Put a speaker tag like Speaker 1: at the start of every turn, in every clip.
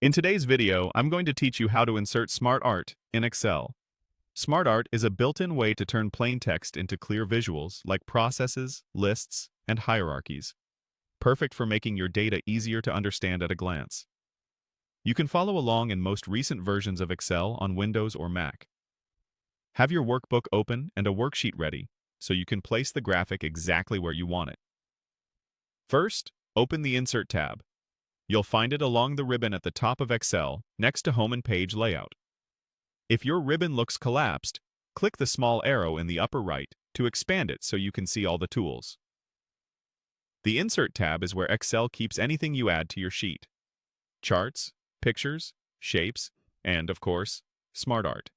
Speaker 1: In today's video, I'm going to teach you how to insert SmartArt in Excel. SmartArt is a built-in way to turn plain text into clear visuals like processes, lists, and hierarchies, perfect for making your data easier to understand at a glance. You can follow along in most recent versions of Excel on Windows or Mac. Have your workbook open and a worksheet ready so you can place the graphic exactly where you want it. First, open the Insert tab. You'll find it along the ribbon at the top of Excel, next to Home and Page Layout. If your ribbon looks collapsed, click the small arrow in the upper right to expand it so you can see all the tools. The Insert tab is where Excel keeps anything you add to your sheet: charts, pictures, shapes, and, of course, SmartArt.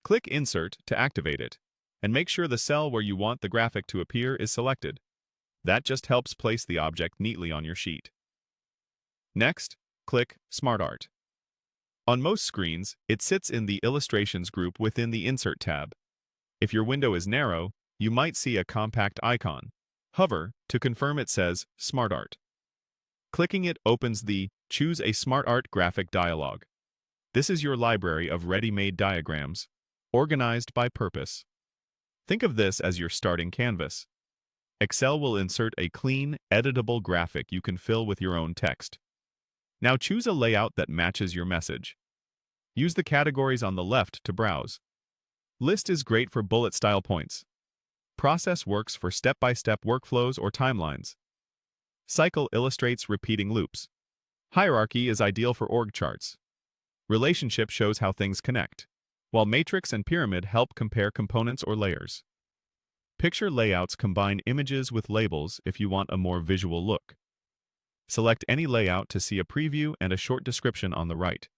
Speaker 1: Click Insert to activate it, and make sure the cell where you want the graphic to appear is selected. That just helps place the object neatly on your sheet. Next, click SmartArt. On most screens, it sits in the Illustrations group within the Insert tab. If your window is narrow, you might see a compact icon. Hover to confirm it says SmartArt. Clicking it opens the Choose a SmartArt graphic dialog. This is your library of ready-made diagrams, organized by purpose. Think of this as your starting canvas. Excel will insert a clean, editable graphic you can fill with your own text. Now choose a layout that matches your message. Use the categories on the left to browse. List is great for bullet style points. Process works for step-by-step workflows or timelines. Cycle illustrates repeating loops. Hierarchy is ideal for org charts. Relationship shows how things connect, while matrix and pyramid help compare components or layers. Picture layouts combine images with labels if you want a more visual look. Select any layout to see a preview and a short description on the right.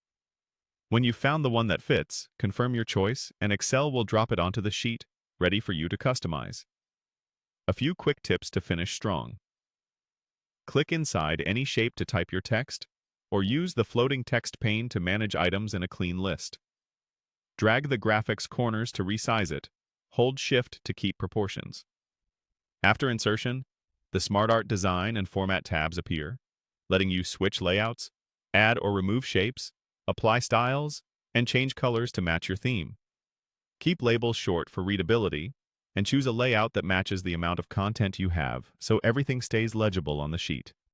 Speaker 1: When you've found the one that fits, confirm your choice and Excel will drop it onto the sheet, ready for you to customize. A few quick tips to finish strong. Click inside any shape to type your text, or use the floating text pane to manage items in a clean list. Drag the graphic's corners to resize it. Hold Shift to keep proportions. After insertion, the SmartArt Design and Format tabs appear, letting you switch layouts, add or remove shapes, apply styles, and change colors to match your theme. Keep labels short for readability, and choose a layout that matches the amount of content you have so everything stays legible on the sheet.